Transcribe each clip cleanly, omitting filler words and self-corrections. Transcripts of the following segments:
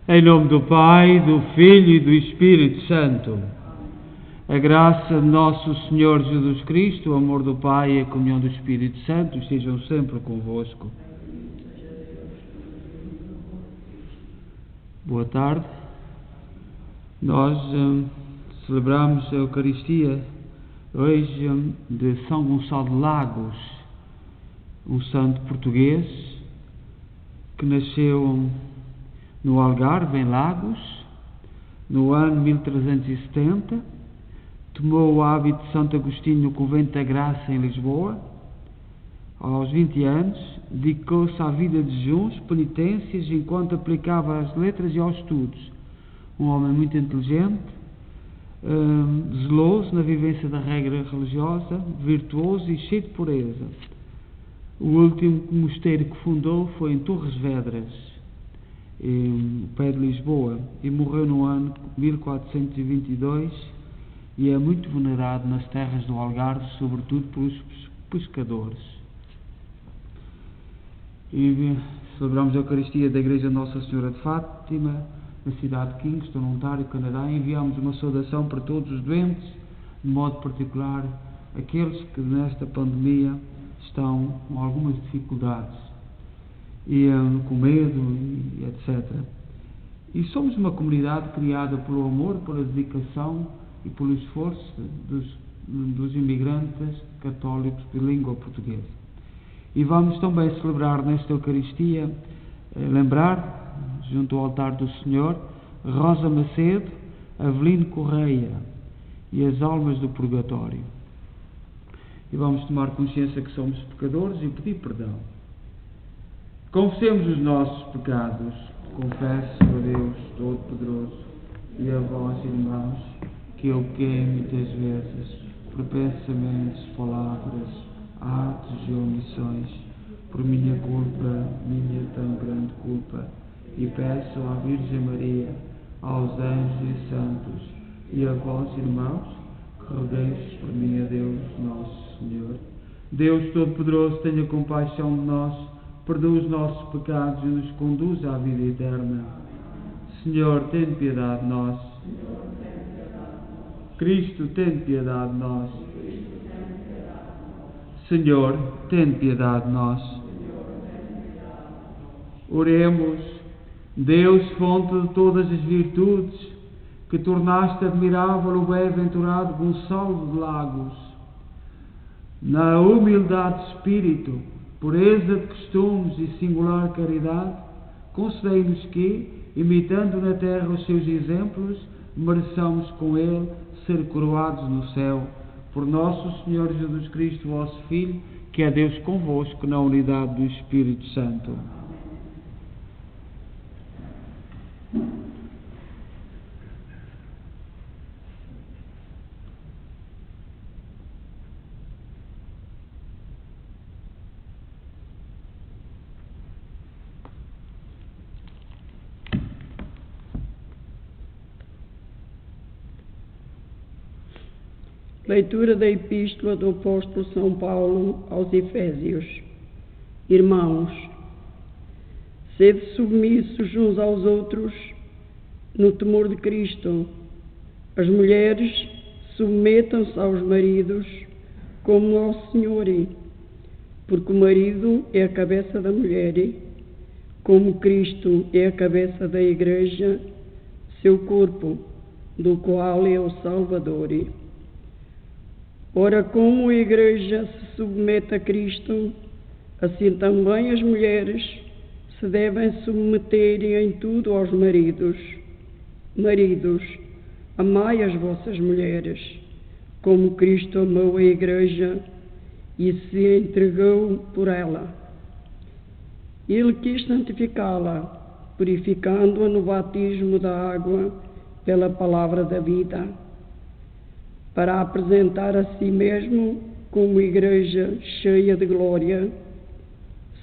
Em nome do Pai, do Filho e do Espírito Santo. A graça de nosso Senhor Jesus Cristo, o amor do Pai e a comunhão do Espírito Santo estejam sempre convosco. Boa tarde. Nós celebramos a Eucaristia hoje de São Gonçalo de Lagos, um santo português que nasceu no Algarve, em Lagos, no ano 1370, tomou o hábito de Santo Agostinho no Convento da Graça, em Lisboa. Aos 20 anos, dedicou-se à vida de jejuns, penitências, enquanto aplicava as letras e aos estudos. Um homem muito inteligente, zeloso na vivência da regra religiosa, virtuoso e cheio de pureza. O último mosteiro que fundou foi em Torres Vedras, no pé de Lisboa, e morreu no ano 1422 e é muito venerado nas terras do Algarve, sobretudo pelos pescadores. E celebramos a Eucaristia da Igreja Nossa Senhora de Fátima, na cidade de Kingston, Ontário, Canadá. Enviamos uma saudação para todos os doentes, de modo particular aqueles que nesta pandemia estão com algumas dificuldades e com medo, e etc. E somos uma comunidade criada pelo amor, pela dedicação e pelo esforço dos imigrantes católicos de língua portuguesa. E vamos também celebrar nesta Eucaristia, lembrar, junto ao altar do Senhor, Rosa Macedo, Avelino Correia e as almas do purgatório. E vamos tomar consciência que somos pecadores e pedir perdão. Confessemos os nossos pecados. Confesso a Deus Todo-Poderoso e a vós, irmãos, que eu pequei muitas vezes, por pensamentos, palavras, atos e omissões. Por minha culpa, minha tão grande culpa. E peço à Virgem Maria, aos anjos e santos, e a vós, irmãos, que rogueis por mim a Deus nosso Senhor. Deus Todo-Poderoso, tenha compaixão de nós, perdoa os nossos pecados e nos conduz à vida eterna. Senhor, tem piedade de nós. Cristo, tem piedade de nós. Senhor, tem piedade de nós. Oremos. Deus, fonte de todas as virtudes, que tornaste admirável o bem-aventurado Gonçalo de Lagos, na humildade de espírito, pureza de costumes e singular caridade, concedei-nos que, imitando na terra os seus exemplos, mereçamos com ele ser coroados no céu. Por nosso Senhor Jesus Cristo, vosso Filho, que é Deus convosco na unidade do Espírito Santo. Leitura da Epístola do Apóstolo São Paulo aos Efésios. Irmãos, sede submissos uns aos outros no temor de Cristo. As mulheres submetam-se aos maridos como ao Senhor, porque o marido é a cabeça da mulher, como Cristo é a cabeça da Igreja, seu corpo, do qual é o Salvador. Ora, como a Igreja se submete a Cristo, assim também as mulheres se devem submeter em tudo aos maridos. Maridos, amai as vossas mulheres, como Cristo amou a Igreja e se entregou por ela. Ele quis santificá-la, purificando-a no batismo da água pela palavra da vida, para apresentar a si mesmo como Igreja cheia de glória,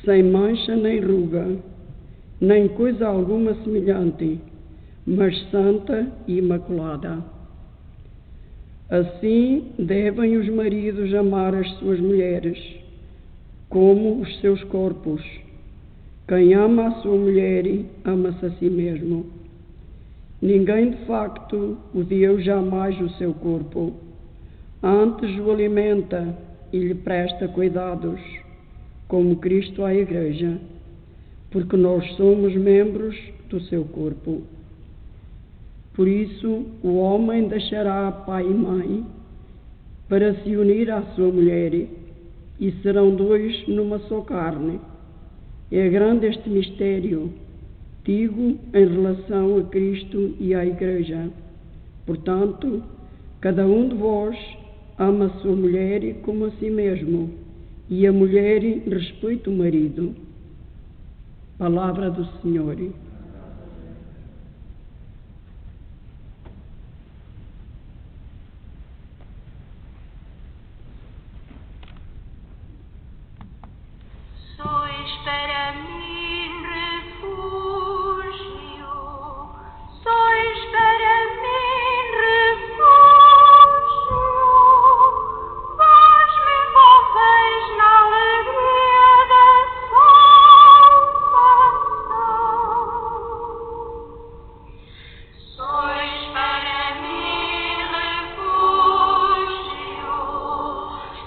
sem mancha nem ruga, nem coisa alguma semelhante, mas santa e imaculada. Assim devem os maridos amar as suas mulheres, como os seus corpos. Quem ama a sua mulher, ama-se a si mesmo. Ninguém de facto o deu jamais o seu corpo, antes o alimenta e lhe presta cuidados, como Cristo à Igreja, porque nós somos membros do seu corpo. Por isso, o homem deixará pai e mãe para se unir à sua mulher, e serão dois numa só carne. É grande este mistério, digo, em relação a Cristo e à Igreja. Portanto, cada um de vós ama a sua mulher como a si mesmo, e a mulher respeita o marido. Palavra do Senhor. Sois para mim refúgio, sois para mim refúgio, vós me envolveis na alegria da salvação. Sois para mim refúgio,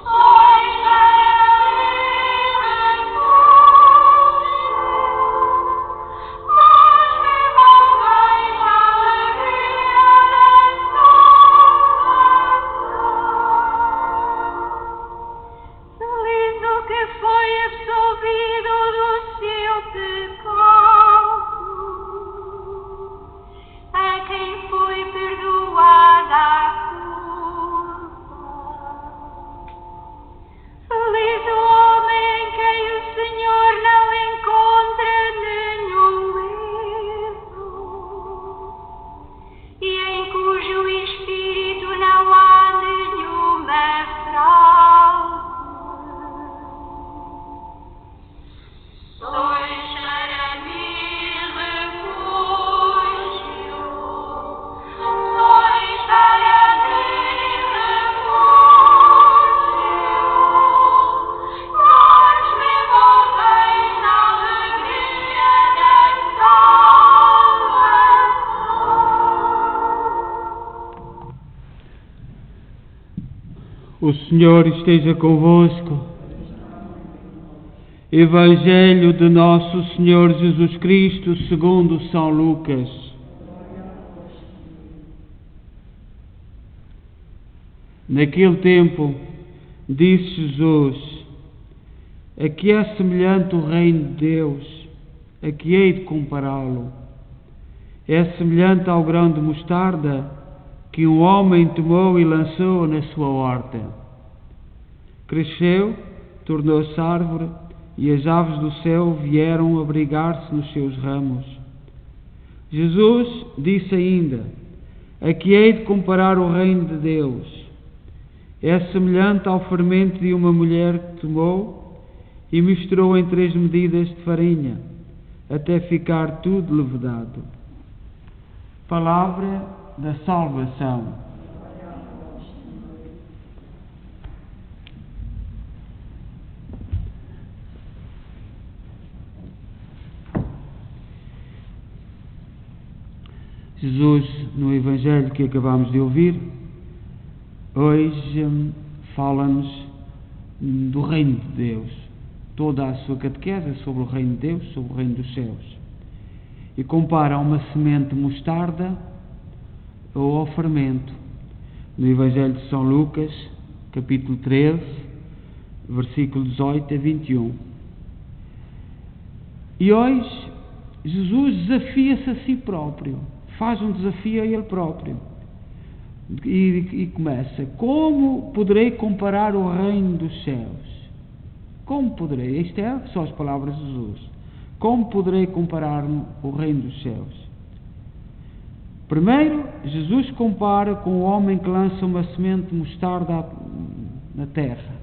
sois para O Senhor esteja convosco. Evangelho de Nosso Senhor Jesus Cristo segundo São Lucas. Naquele tempo, disse Jesus: a que é semelhante o reino de Deus? A que hei de compará-lo? É semelhante ao grão de mostarda que um homem tomou e lançou na sua horta. Cresceu, tornou-se árvore, e as aves do céu vieram abrigar-se nos seus ramos. Jesus disse ainda: a que hei de comparar o reino de Deus? É semelhante ao fermento de uma mulher que tomou e misturou em 3 medidas de farinha, até ficar tudo levedado. Palavra da salvação. Jesus, no Evangelho que acabamos de ouvir, hoje fala-nos do reino de Deus. Toda a sua catequese é sobre o reino de Deus, sobre o reino dos céus. E compara uma semente de mostarda ou ao fermento. No Evangelho de São Lucas, capítulo 13, versículo 18 a 21. E hoje, Jesus desafia-se a si próprio, faz um desafio a ele próprio. E começa: como poderei comparar o reino dos céus? Como poderei? Isto é só as palavras de Jesus. Como poderei comparar o reino dos céus? Primeiro, Jesus compara com o homem que lança uma semente de mostarda na terra.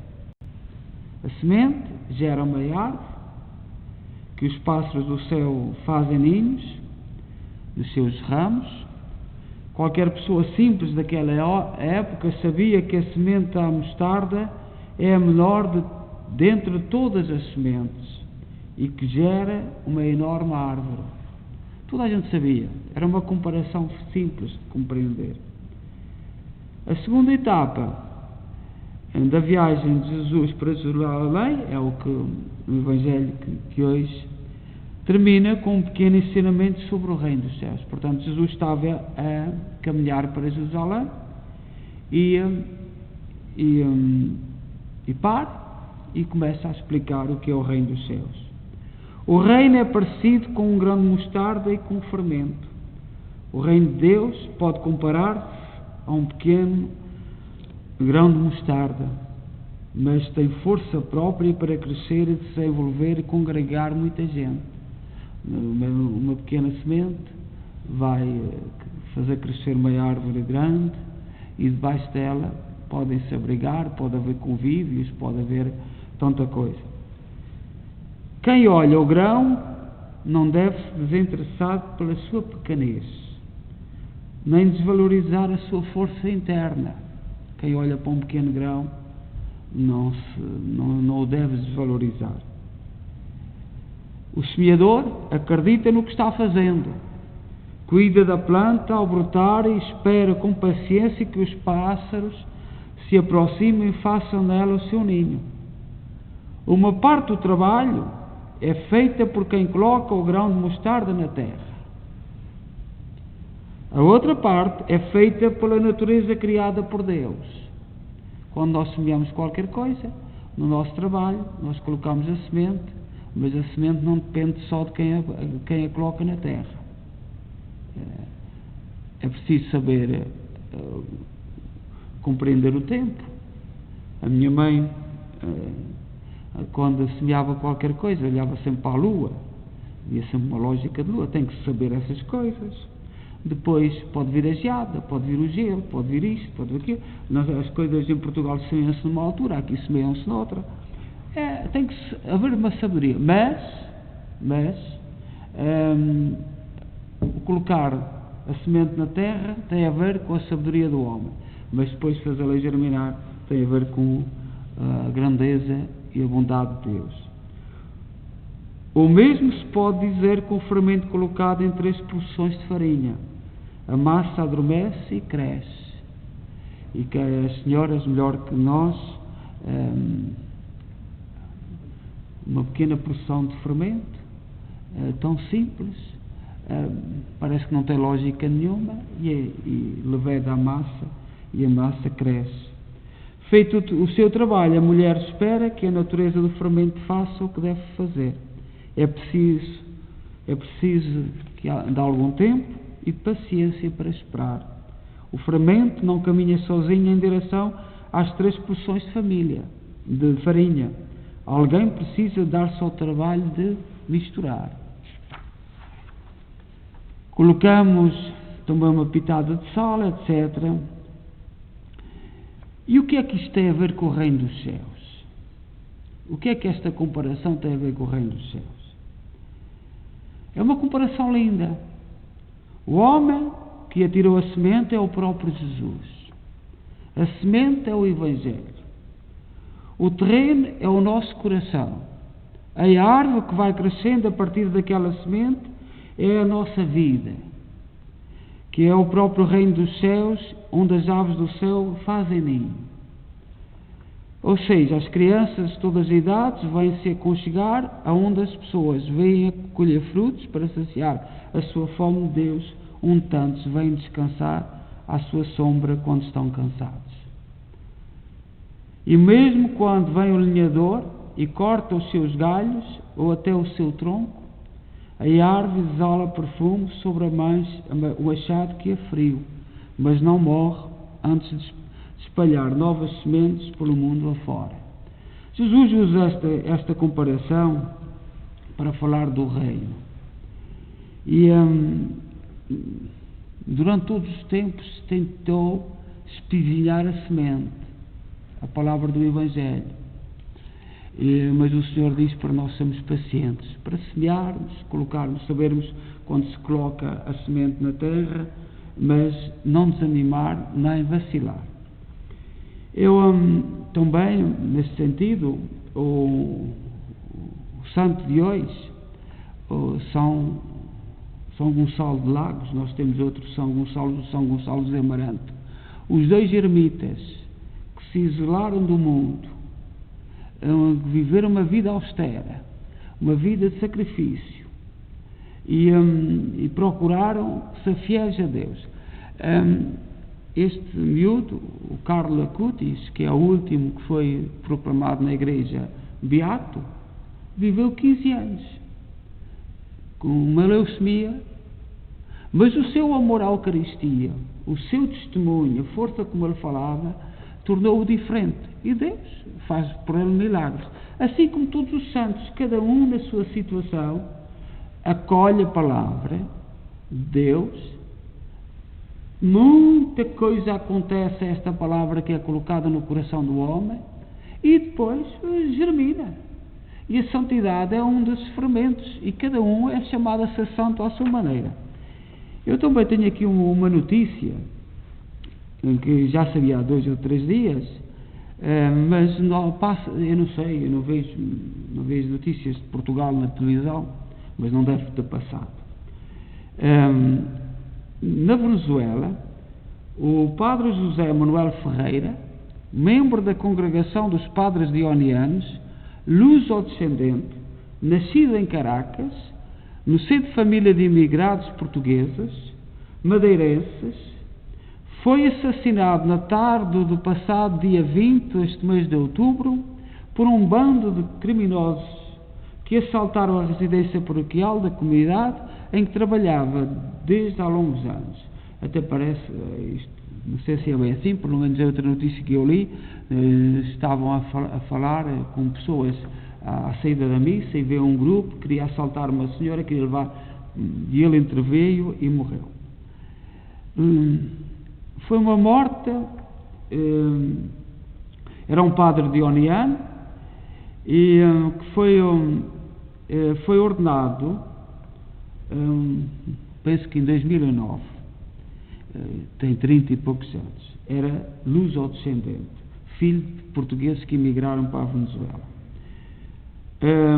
A semente gera uma árvore que os pássaros do céu fazem ninhos nos seus ramos. Qualquer pessoa simples daquela época sabia que a semente da mostarda é a menor dentre todas as sementes e que gera uma enorme árvore. Toda a gente sabia. Era uma comparação simples de compreender. A segunda etapa da viagem de Jesus para Jerusalém é o que o Evangelho que hoje termina com um pequeno ensinamento sobre o reino dos céus. Portanto, Jesus estava a caminhar para Jerusalém e para e começa a explicar o que é o reino dos céus. O reino é parecido com um grão de mostarda e com um fermento. O reino de Deus pode comparar-se a um pequeno grão de mostarda, mas tem força própria para crescer e desenvolver e congregar muita gente. Uma pequena semente vai fazer crescer uma árvore grande e debaixo dela podem-se abrigar, pode haver convívios, pode haver tanta coisa. Quem olha o grão não deve se desinteressar pela sua pequenez, nem desvalorizar a sua força interna. Quem olha para um pequeno grão não o deve desvalorizar. O semeador acredita no que está fazendo, cuida da planta ao brotar e espera com paciência que os pássaros se aproximem e façam nela o seu ninho. Uma parte do trabalho é feita por quem coloca o grão de mostarda na terra. A outra parte é feita pela natureza criada por Deus. Quando nós semeamos qualquer coisa, no nosso trabalho, nós colocamos a semente, mas a semente não depende só de quem a coloca na terra. É preciso saber compreender o tempo. A minha mãe, quando semeava qualquer coisa, olhava sempre para a lua, havia sempre uma lógica de lua, tem que saber essas coisas. Depois pode vir a geada, pode vir o gelo, pode vir isto, pode vir aquilo. As coisas em Portugal semeiam-se numa altura, aqui semeiam-se noutra. Tem que haver uma sabedoria, mas colocar a semente na terra tem a ver com a sabedoria do homem, mas depois fazê-la germinar tem a ver com a grandeza e a bondade de Deus. O mesmo se pode dizer com o fermento colocado em 3 porções de farinha. A massa adormece e cresce. E que as senhoras, melhor que nós, uma pequena porção de fermento, tão simples, parece que não tem lógica nenhuma, e leveda a massa, e a massa cresce. Feito o seu trabalho, a mulher espera que a natureza do fermento faça o que deve fazer. É preciso que de algum tempo e paciência para esperar. O fermento não caminha sozinho em direção às 3 porções de farinha. Alguém precisa dar-se ao trabalho de misturar. Colocamos também uma pitada de sal, etc. E o que é que isto tem a ver com o reino dos céus? O que é que esta comparação tem a ver com o reino dos céus? É uma comparação linda. O homem que atirou a semente é o próprio Jesus. A semente é o Evangelho. O terreno é o nosso coração. A árvore que vai crescendo a partir daquela semente é a nossa vida, que é o próprio reino dos céus, onde as aves do céu fazem ninho. Ou seja, as crianças de todas as idades vêm se aconchegar aonde as pessoas vêm colher frutos para saciar a sua fome de Deus, onde tantos vêm descansar à sua sombra quando estão cansados. E mesmo quando vem o lenhador e corta os seus galhos ou até o seu tronco, a árvore exala perfume sobre o machado que é frio, mas não morre antes de espalhar novas sementes pelo mundo afora. Jesus usa esta comparação para falar do reino. E durante todos os tempos tentou espivilhar a semente, a palavra do Evangelho. Mas o Senhor diz para nós sermos pacientes, para semearmos, colocarmos, sabermos quando se coloca a semente na terra, mas não desanimar nem vacilar. Eu também, nesse sentido, o santo de hoje, São São Gonçalo de Lagos, nós temos outro São Gonçalo de Amarante. Os 2 ermitas que se isolaram do mundo, viveram uma vida austera, uma vida de sacrifício, e procuraram ser fiéis a Deus. Este miúdo, o Carlo Acutis, que é o último que foi proclamado na igreja beato, viveu 15 anos com uma leucemia, mas o seu amor à Eucaristia, o seu testemunho, a força como ele falava, tornou-o diferente, e Deus faz por ele milagres, assim como todos os santos, cada um na sua situação acolhe a palavra de Deus. Muita coisa acontece a esta palavra que é colocada no coração do homem e depois germina. E a santidade é um desses fermentos e cada um é chamado a ser santo à sua maneira. Eu também tenho aqui uma notícia em que já sabia há 2 ou 3 dias, mas não passa, eu não sei, eu não vejo notícias de Portugal na televisão, mas não deve ter passado. Na Venezuela, o padre José Manuel Ferreira, membro da congregação dos padres dionianos, luso-descendente, nascido em Caracas, no seio de família de imigrados portugueses, madeirenses, foi assassinado na tarde do passado dia 20 deste mês de outubro por um bando de criminosos que assaltaram a residência paroquial da comunidade em que trabalhava desde há longos anos. Até parece, isto, não sei se é bem assim, pelo menos é outra notícia que eu li, estavam a falar com pessoas à saída da missa e veio um grupo, queria assaltar uma senhora, queria levar, e ele interveio e morreu. Foi uma morte, era um padre dioniano, e que foi ordenado, penso que em 2009, tem 30 e poucos anos, era luso-descendente, filho de portugueses que emigraram para a Venezuela.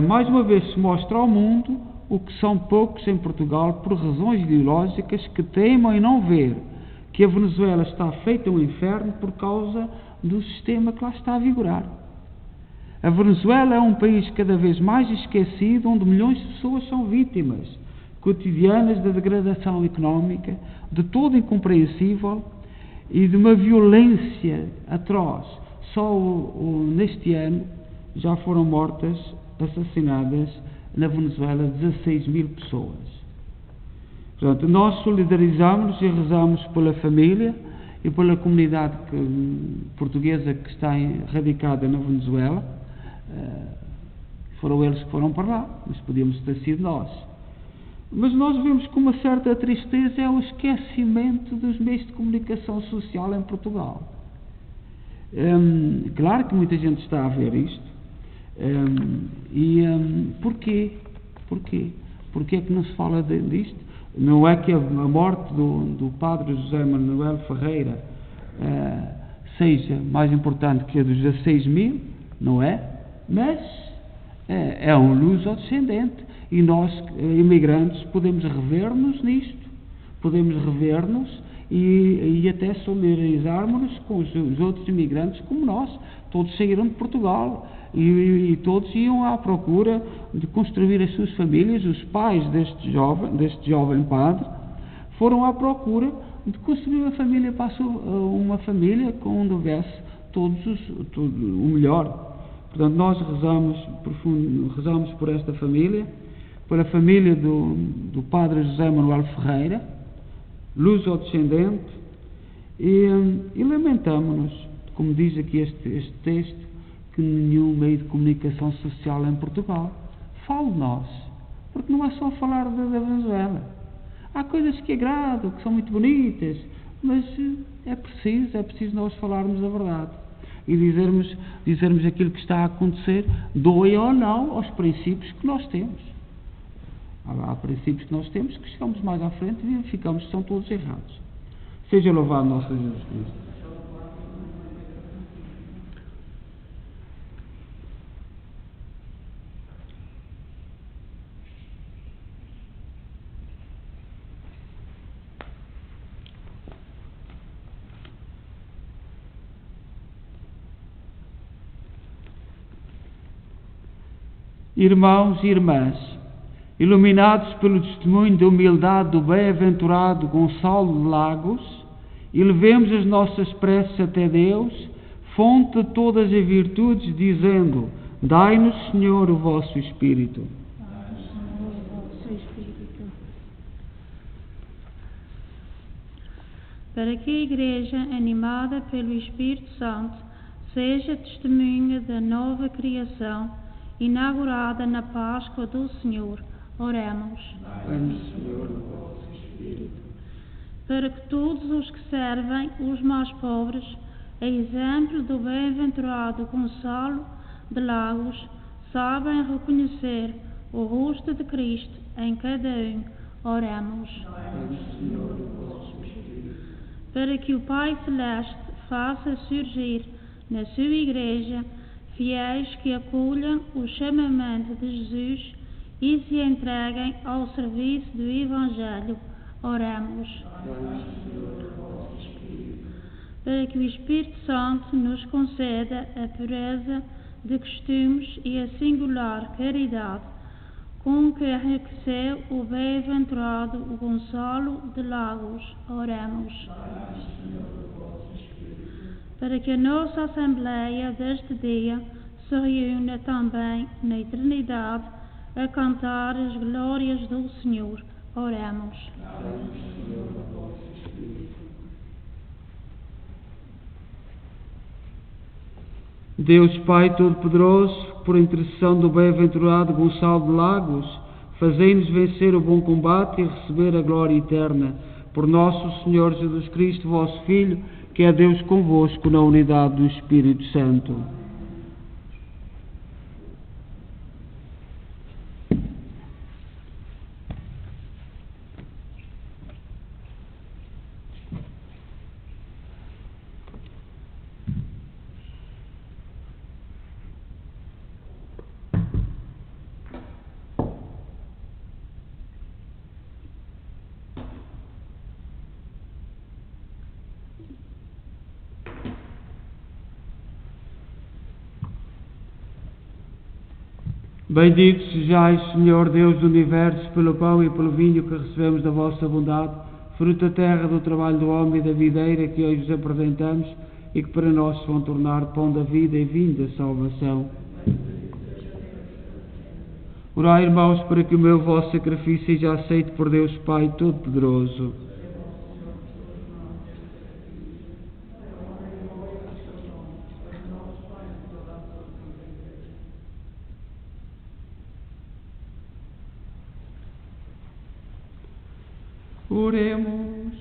Mais uma vez se mostra ao mundo o que são poucos em Portugal por razões ideológicas que teimam em não ver que a Venezuela está feita um inferno por causa do sistema que lá está a vigorar. A Venezuela é um país cada vez mais esquecido, onde milhões de pessoas são vítimas cotidianas da degradação económica, de todo incompreensível e de uma violência atroz. Só neste ano já foram mortas, assassinadas na Venezuela 16 mil pessoas. Portanto, nós solidarizamos e rezamos pela família e pela comunidade portuguesa que está radicada na Venezuela. Foram eles que foram para lá, mas podíamos ter sido nós. Mas nós vemos com uma certa tristeza é o esquecimento dos meios de comunicação social em Portugal. Claro que muita gente está a ver isto. Porquê? Porquê é que não se fala disto? Não é que a morte do padre José Manuel Ferreira seja mais importante que a dos 16 mil, não é? Mas é um luso-descendente e nós, imigrantes, podemos rever-nos nisto, podemos rever-nos e até solidarizarmos-nos com os outros imigrantes como nós. Todos saíram de Portugal e todos iam à procura de construir as suas famílias. Os pais deste jovem padre foram à procura de construir uma família uma família onde houvesse o melhor. Portanto, nós rezamos por esta família, pela família do padre José Manuel Ferreira, luso-descendente, e lamentamos-nos, como diz aqui este texto, que nenhum meio de comunicação social em Portugal fale de nós, porque não é só falar da Venezuela. Há coisas que agradam, que são muito bonitas, mas é preciso nós falarmos a verdade e dizermos aquilo que está a acontecer, doe ou não aos princípios que nós temos. Há princípios que nós temos que chegamos mais à frente e verificamos que são todos errados. Seja louvado nosso Jesus Cristo. Irmãos e irmãs, iluminados pelo testemunho de humildade do bem-aventurado Gonçalo de Lagos, elevemos as nossas preces até Deus, fonte de todas as virtudes, dizendo: dai-nos, Senhor, o vosso Espírito. Para que a Igreja, animada pelo Espírito Santo, seja testemunha da nova criação, inaugurada na Páscoa do Senhor, oremos. Dai-nos, Senhor, o vosso Espírito. Para que todos os que servem os mais pobres, a exemplo do bem-aventurado Gonçalo de Lagos, sabem reconhecer o rosto de Cristo em cada um, oremos. Dai-nos, Senhor, o vosso Espírito. Para que o Pai Celeste faça surgir na sua Igreja fiéis que acolham o chamamento de Jesus e se entreguem ao serviço do Evangelho, oremos. Para que o Espírito Santo nos conceda a pureza de costumes e a singular caridade com que enriqueceu o bem-aventurado Gonçalo de Lagos, oremos. Para que a nossa Assembleia deste dia se reúna também na eternidade a cantar as glórias do Senhor, oremos. Deus Pai Todo-Poderoso, por intercessão do bem-aventurado Gonçalo de Lagos, fazei-nos vencer o bom combate e receber a glória eterna. Por nosso Senhor Jesus Cristo, vosso Filho, que é Deus convosco na unidade do Espírito Santo. Bendito sejais, Senhor Deus do Universo, pelo pão e pelo vinho que recebemos da vossa bondade, fruto da terra, do trabalho do homem e da videira que hoje vos apresentamos e que para nós se vão tornar pão da vida e vinho da salvação. Orai, irmãos, para que o meu vosso sacrifício seja aceito por Deus Pai Todo-Poderoso. Oremos.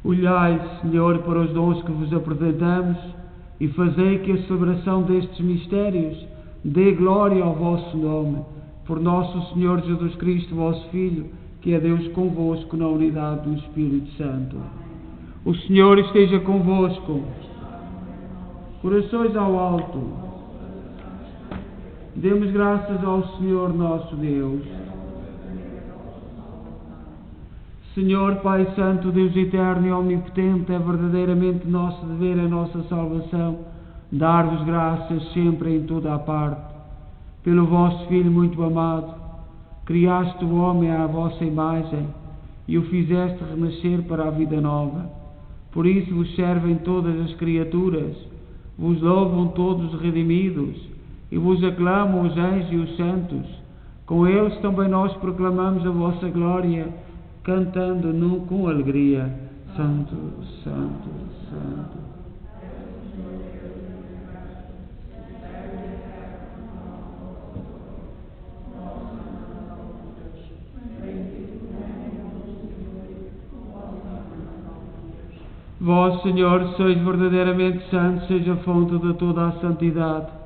Olhai, Senhor, para os dons que vos apresentamos e fazei que a celebração destes mistérios dê glória ao vosso nome, por nosso Senhor Jesus Cristo, vosso Filho, que é Deus convosco na unidade do Espírito Santo. O Senhor esteja convosco. Corações ao alto. Demos graças ao Senhor nosso Deus. Senhor Pai Santo, Deus eterno e omnipotente, é verdadeiramente nosso dever, a nossa salvação, dar-vos graças sempre em toda a parte. Pelo vosso Filho muito amado, criaste o homem à vossa imagem e o fizeste renascer para a vida nova. Por isso vos servem todas as criaturas, vos louvam todos os redimidos, e vos aclamam os anjos e os santos. Com eles também nós proclamamos a vossa glória, cantando com alegria: Santo, Santo, Santo. Vós, Senhor, sois verdadeiramente santos, seja a fonte de toda a santidade.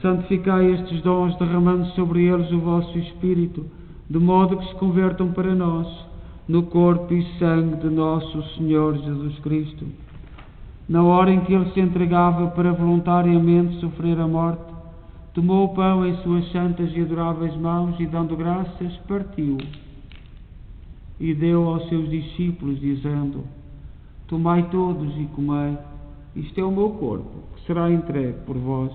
Santificai estes dons, derramando sobre eles o vosso Espírito, de modo que se convertam para nós no corpo e sangue de nosso Senhor Jesus Cristo. Na hora em que Ele se entregava para voluntariamente sofrer a morte, tomou o pão em suas santas e adoráveis mãos e, dando graças, partiu e deu aos seus discípulos, dizendo: Tomai todos e comei, Isto é o meu corpo, que será entregue por vós.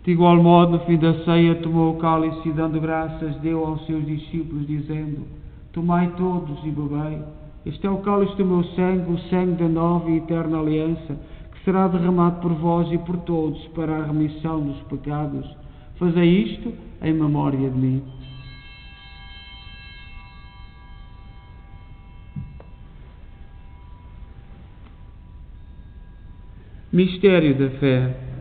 De igual modo, no fim da ceia, tomou o cálice e, dando graças, deu aos seus discípulos, dizendo: Tomai todos e bebei. Este é o cálice do meu sangue, o sangue da nova e eterna aliança, que será derramado por vós e por todos para a remissão dos pecados. Fazei isto em memória de mim. Mistério da fé.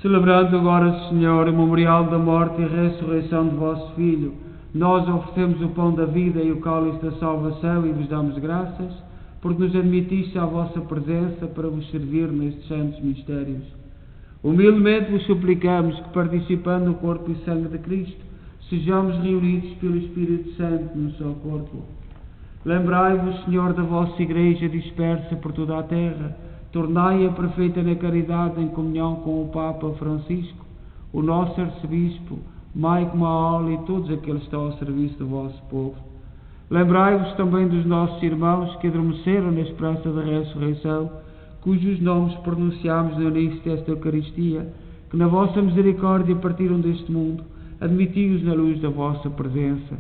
Celebrando agora, Senhor, o memorial da morte e ressurreição de vosso Filho, nós oferecemos o pão da vida e o cálice da salvação e vos damos graças, porque nos admitiste à vossa presença para vos servir nestes santos mistérios. Humildemente vos suplicamos que, participando no corpo e sangue de Cristo, sejamos reunidos pelo Espírito Santo no seu corpo. Lembrai-vos, Senhor, da vossa Igreja dispersa por toda a terra. Tornai-a perfeita na caridade em comunhão com o Papa Francisco, o nosso Arcebispo, Maico Maoli e todos aqueles que estão ao serviço do vosso povo. Lembrai-vos também dos nossos irmãos que adormeceram na esperança da ressurreição, cujos nomes pronunciámos no início desta Eucaristia, que na vossa misericórdia partiram deste mundo. Admiti-os na luz da vossa presença.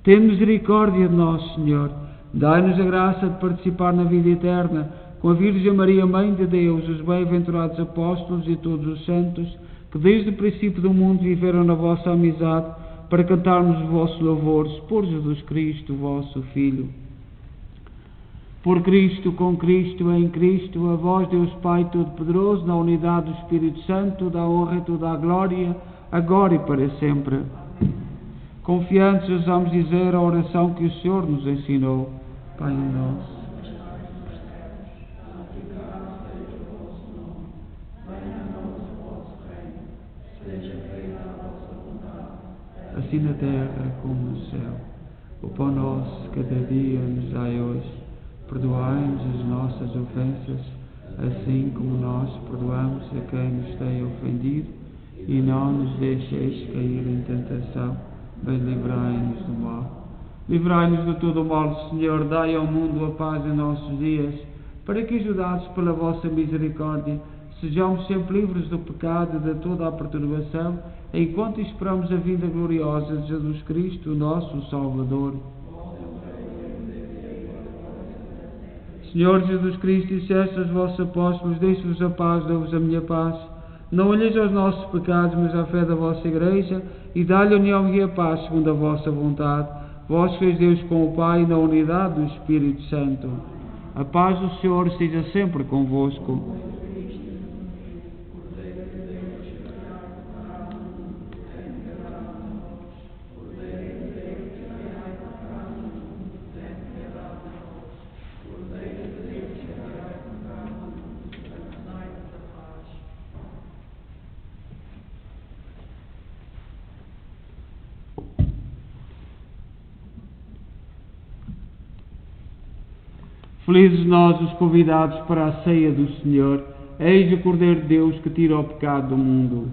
Tende misericórdia de nós, Senhor. Dai-nos a graça de participar na vida eterna, com a Virgem Maria, Mãe de Deus, os bem-aventurados apóstolos e todos os santos, que desde o princípio do mundo viveram na vossa amizade, para cantarmos os vossos louvores por Jesus Cristo, vosso Filho. Por Cristo, com Cristo, em Cristo, a vós, Deus Pai Todo-Poderoso, na unidade do Espírito Santo, toda a honra e toda a glória, agora e para sempre. Confiantes, ousamos dizer a oração que o Senhor nos ensinou. Pai nosso, assim na terra como no céu. O pão nosso cada dia nos dai hoje. Perdoai-nos as nossas ofensas, assim como nós perdoamos a quem nos tem ofendido, e não nos deixeis cair em tentação, mas livrai-nos do mal. Livrai-nos de todo o mal, Senhor, dai ao mundo a paz em nossos dias, para que, ajudados pela vossa misericórdia, sejamos sempre livres do pecado e de toda a perturbação, enquanto esperamos a vinda gloriosa de Jesus Cristo, nosso Salvador. Senhor Jesus Cristo, disseste aos vossos apóstolos: deixo-vos a paz, dou-vos a minha paz. Não olheis aos nossos pecados, mas à fé da vossa Igreja, e dá-lhe a união e a paz segundo a vossa vontade. Vós fez Deus com o Pai, na unidade do Espírito Santo. A paz do Senhor esteja sempre convosco. Felizes nós, os convidados para a ceia do Senhor. Eis o Cordeiro de Deus que tira o pecado do mundo.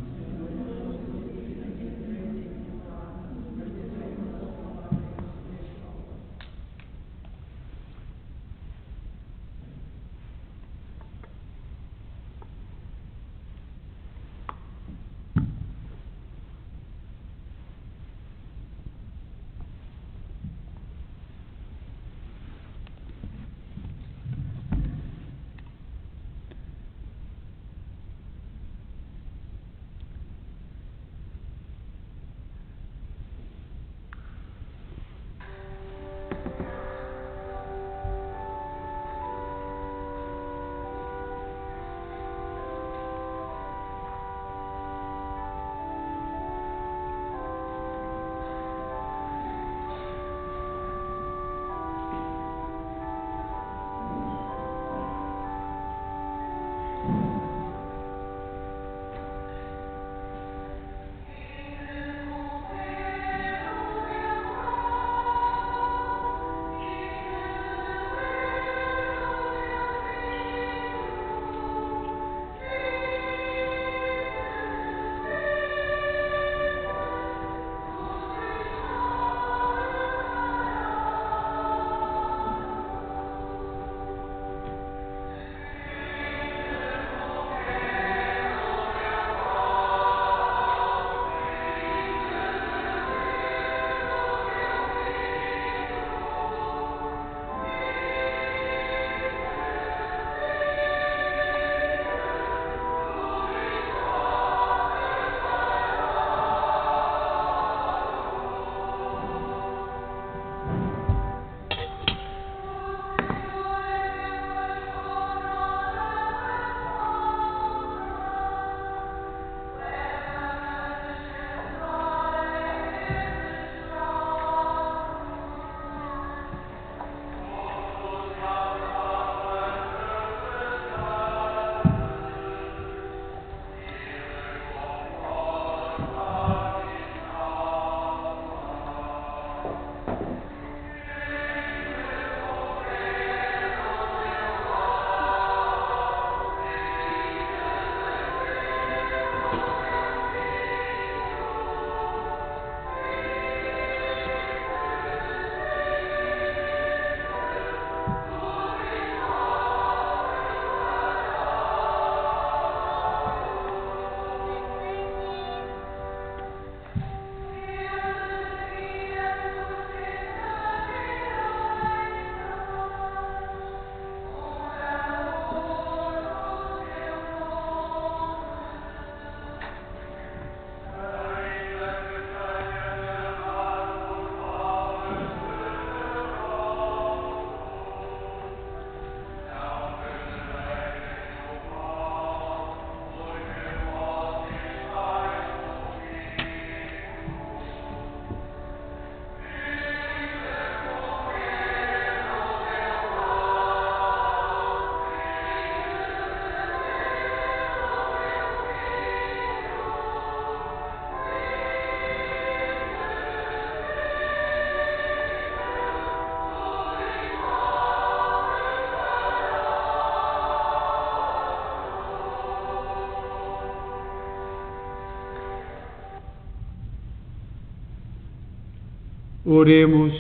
Oremos.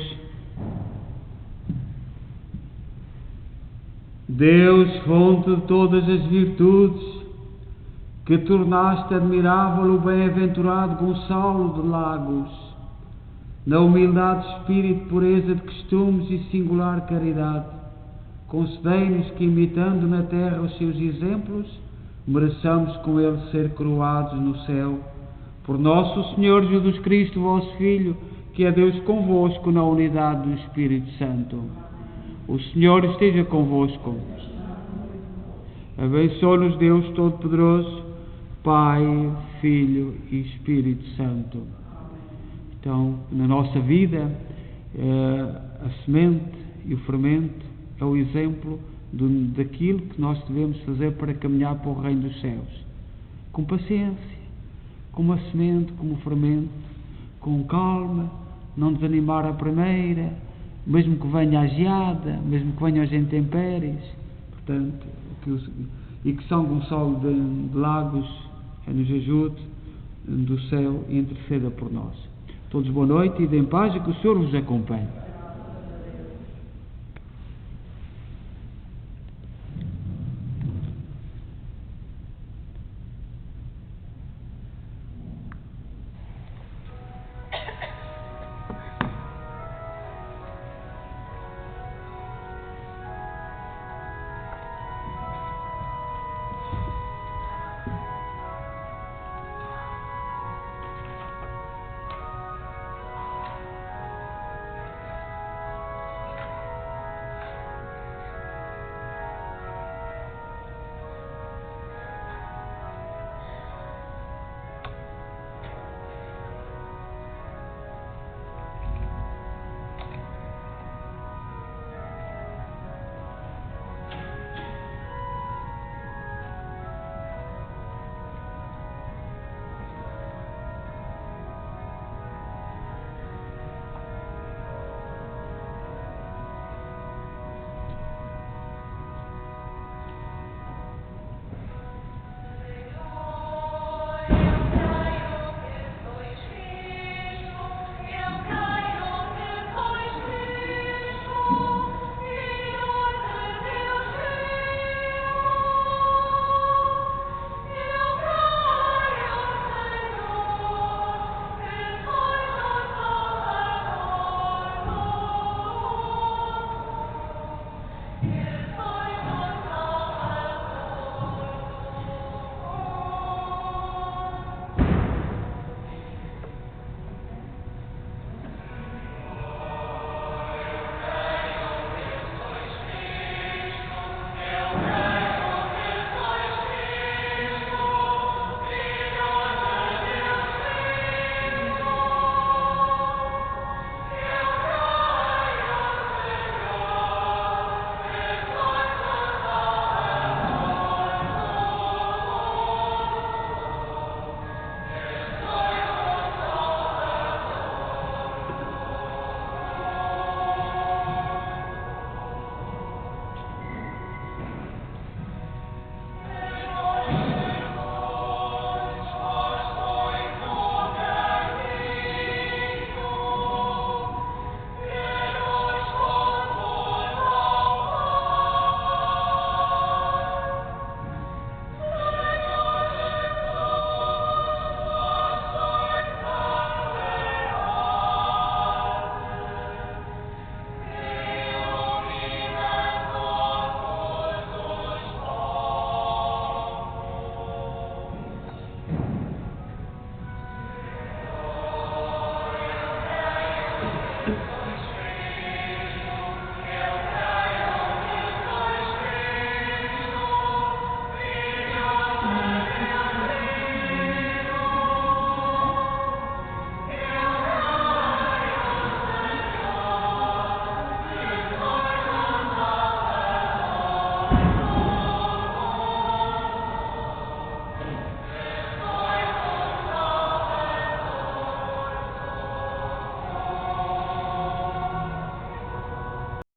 Deus, fonte de todas as virtudes, que tornaste admirável o bem-aventurado Gonçalo de Lagos, na humildade de espírito, pureza de costumes e singular caridade, concedei-nos que, imitando na terra os seus exemplos, mereçamos com ele ser coroados no céu. Por nosso Senhor Jesus Cristo, vosso Filho, que é Deus convosco na unidade do Espírito Santo. O Senhor esteja convosco. Abençoe-nos Deus Todo-Poderoso, Pai, Filho e Espírito Santo. Então, na nossa vida, a semente e o fermento é o exemplo daquilo que nós devemos fazer para caminhar para o reino dos céus. Com paciência, como a semente, como o fermento, com calma, não desanimar à primeira, mesmo que venha a geada, mesmo que venham as intempéries. Portanto, e que São Gonçalo de Lagos nos ajude do céu e interceda por nós. Todos boa noite e deem paz e que o Senhor vos acompanhe.